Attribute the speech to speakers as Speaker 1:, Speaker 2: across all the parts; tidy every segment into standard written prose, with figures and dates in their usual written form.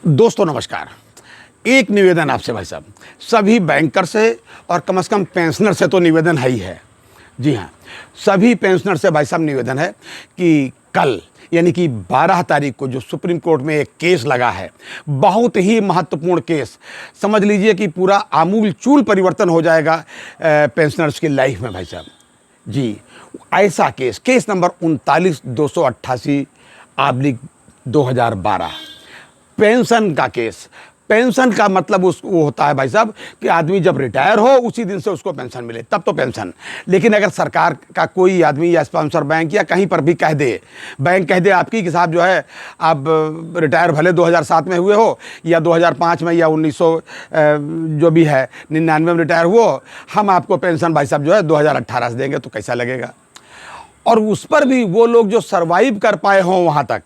Speaker 1: दोस्तों नमस्कार। एक निवेदन आपसे भाई साहब, सभी बैंकर से और कम से कम पेंशनर से तो निवेदन है ही है। जी हाँ, सभी पेंशनर से भाई साहब निवेदन है कि कल यानी कि 12 तारीख को जो सुप्रीम कोर्ट में एक केस लगा है, बहुत ही महत्वपूर्ण केस, समझ लीजिए कि पूरा आमूल चूल परिवर्तन हो जाएगा पेंशनर्स की लाइफ में भाई साहब। जी, ऐसा केस नंबर 39/288/2012 पेंशन का केस। पेंशन का मतलब वो होता है भाई साहब कि आदमी जब रिटायर हो उसी दिन से उसको पेंशन मिले, तब तो पेंशन। लेकिन अगर सरकार का कोई आदमी या स्पॉन्सर बैंक या कहीं पर भी कह दे, बैंक कह दे आपकी कि साहब जो है आप रिटायर भले 2007 में हुए हो या 2005 में या 1900 जो भी है 99 में रिटायर हुए, हम आपको पेंशन भाई साहब जो है 2018 से देंगे, तो कैसा लगेगा। और उस पर भी वो लोग जो सर्वाइव कर पाए हों वहाँ तक,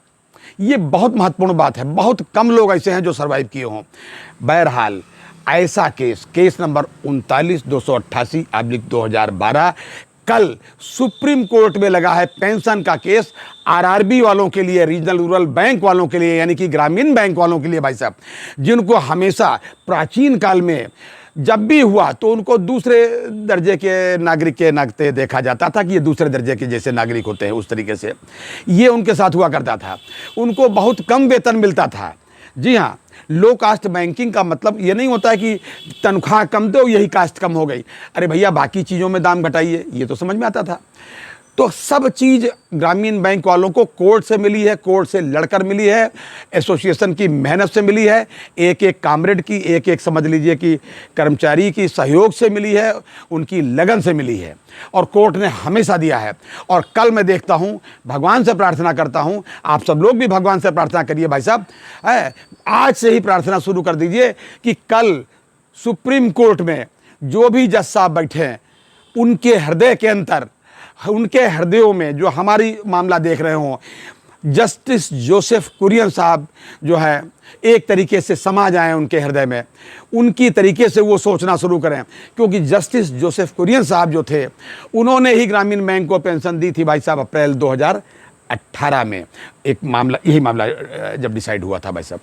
Speaker 1: ये बहुत महत्वपूर्ण बात है। बहुत कम लोग ऐसे हैं जो सर्वाइव किए हों। बहरहाल ऐसा केस नंबर 39/288/2012 कल सुप्रीम कोर्ट में लगा है। पेंशन का केस आरआरबी वालों के लिए, रीजनल रूरल बैंक वालों के लिए, यानी कि ग्रामीण बैंक वालों के लिए भाई साहब, जिनको हमेशा प्राचीन काल में जब भी हुआ तो उनको दूसरे दर्जे के नागरिक के नाते देखा जाता था कि ये दूसरे दर्जे के जैसे नागरिक होते हैं, उस तरीके से ये उनके साथ हुआ करता था। उनको बहुत कम वेतन मिलता था। जी हाँ, लो कास्ट बैंकिंग का मतलब ये नहीं होता है कि तनख्वाह कम दो यही कास्ट कम हो गई। अरे भैया बाकी चीज़ों में दाम घटाइए, ये तो समझ में आता था। तो सब चीज़ ग्रामीण बैंक वालों को कोर्ट से मिली है, कोर्ट से लड़कर मिली है, एसोसिएशन की मेहनत से मिली है, एक एक कामरेड की, एक एक समझ लीजिए कि कर्मचारी की सहयोग से मिली है, उनकी लगन से मिली है, और कोर्ट ने हमेशा दिया है। और कल मैं देखता हूँ, भगवान से प्रार्थना करता हूँ, आप सब लोग भी भगवान से प्रार्थना करिए भाई साहब, आज से ही प्रार्थना शुरू कर दीजिए कि कल सुप्रीम कोर्ट में जो भी जज साहब बैठे हैं, उनके हृदय के अंदर, उनके हृदयों में जो हमारी मामला देख रहे हों, जस्टिस जोसेफ कुरियन साहब जो है एक तरीके से समा जाएं उनके हृदय में, उनकी तरीके से वो सोचना शुरू करें। क्योंकि जस्टिस जोसेफ कुरियन साहब जो थे, उन्होंने ही ग्रामीण बैंक को पेंशन दी थी भाई साहब अप्रैल 2018 में। एक मामला, यही मामला जब डिसाइड हुआ था भाई साहब,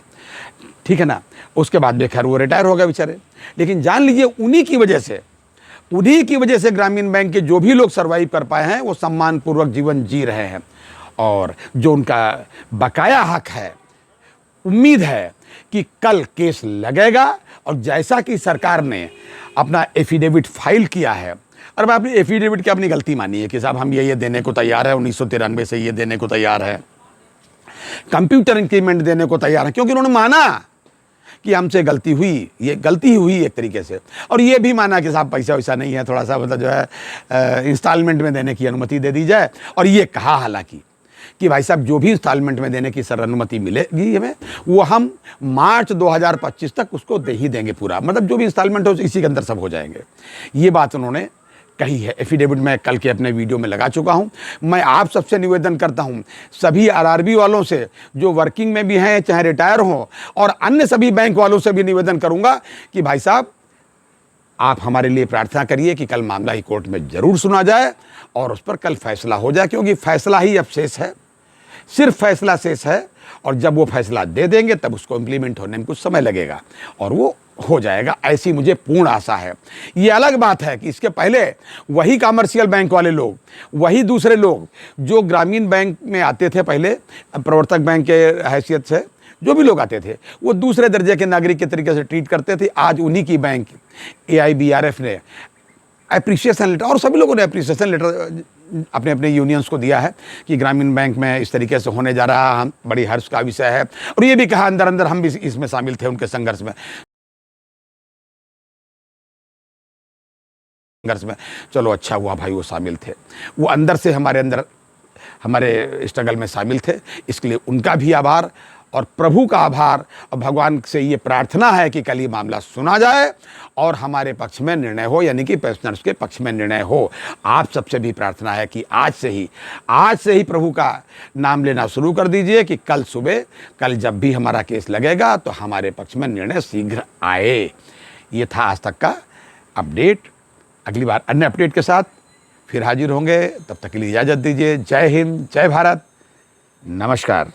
Speaker 1: ठीक है ना। उसके बाद बेखैर वो रिटायर हो गए बेचारे। लेकिन जान लीजिए उन्हीं की वजह से ग्रामीण बैंक के जो भी लोग सर्वाइव कर पाए हैं वो सम्मानपूर्वक जीवन जी रहे हैं। और जो उनका बकाया हक है, उम्मीद है कि कल केस लगेगा। और जैसा कि सरकार ने अपना एफिडेविट फाइल किया है, और मैं अपनी एफिडेविट की अपनी गलती मानी है कि साहब हम ये देने को तैयार है, 1993 से ये देने को तैयार है, कंप्यूटर इंक्रीमेंट देने को तैयार है, क्योंकि उन्होंने माना कि हमसे गलती हुई, ये गलती हुई एक तरीके से। और ये भी माना कि साहब पैसा वैसा नहीं है, थोड़ा सा मतलब जो है इंस्टॉलमेंट में देने की अनुमति दे दी जाए। और ये कहा हालांकि कि भाई साहब जो भी इंस्टॉलमेंट में देने की सर अनुमति मिलेगी हमें, वो हम मार्च 2025 तक उसको दे ही देंगे पूरा, मतलब जो भी इंस्टॉलमेंट हो इसी के अंदर सब हो जाएंगे। ये बात उन्होंने कही है। एफिडेविट मैं कल के अपने वीडियो में लगा चुका हूं। मैं आप सबसे निवेदन करता हूं, सभी आरआरबी वालों से जो वर्किंग में भी हैं चाहे रिटायर हों, और अन्य सभी बैंक वालों से भी निवेदन करूंगा कि भाई साहब आप हमारे लिए प्रार्थना करिए कि कल मामला ही कोर्ट में जरूर सुना जाए और उस पर कल फैसला हो जाए। क्योंकि फैसला ही अब शेष है, सिर्फ फैसला शेष है। और जब वो फैसला दे देंगे तब उसको इम्प्लीमेंट होने में कुछ समय लगेगा और वो हो जाएगा, ऐसी मुझे पूर्ण आशा है। ये अलग बात है कि इसके पहले वही कमर्शियल बैंक वाले लोग, वही दूसरे लोग जो ग्रामीण बैंक में आते थे पहले प्रवर्तक बैंक के हैसियत से, जो भी लोग आते थे वो दूसरे दर्जे के नागरिक के तरीके से ट्रीट करते थे। आज उन्हीं की बैंक AIBRF ने एप्रिसिएशन लेटर, और सभी लोगों ने एप्रिसिएशन लेटर अपने अपने यूनियंस को दिया है कि ग्रामीण बैंक में इस तरीके से होने जा रहा, हम बड़ी हर्ष का विषय है। और ये भी कहा अंदर अंदर हम भी इसमें शामिल थे, उनके संघर्ष में। चलो अच्छा हुआ भाई वो शामिल थे, वो अंदर से हमारे स्ट्रगल में शामिल थे। इसके लिए उनका भी आभार और प्रभु का आभार, और भगवान से ये प्रार्थना है कि कल ये मामला सुना जाए और हमारे पक्ष में निर्णय हो, यानी कि पेंशनर्स के पक्ष में निर्णय हो। आप सबसे भी प्रार्थना है कि आज से ही प्रभु का नाम लेना शुरू कर दीजिए कि कल सुबह, कल जब भी हमारा केस लगेगा तो हमारे पक्ष में निर्णय शीघ्र आए। ये था आज तक का अपडेट। अगली बार अन्य अपडेट के साथ फिर हाजिर होंगे, तब तक के लिए इजाज़त दीजिए। जय हिंद, जय भारत, नमस्कार।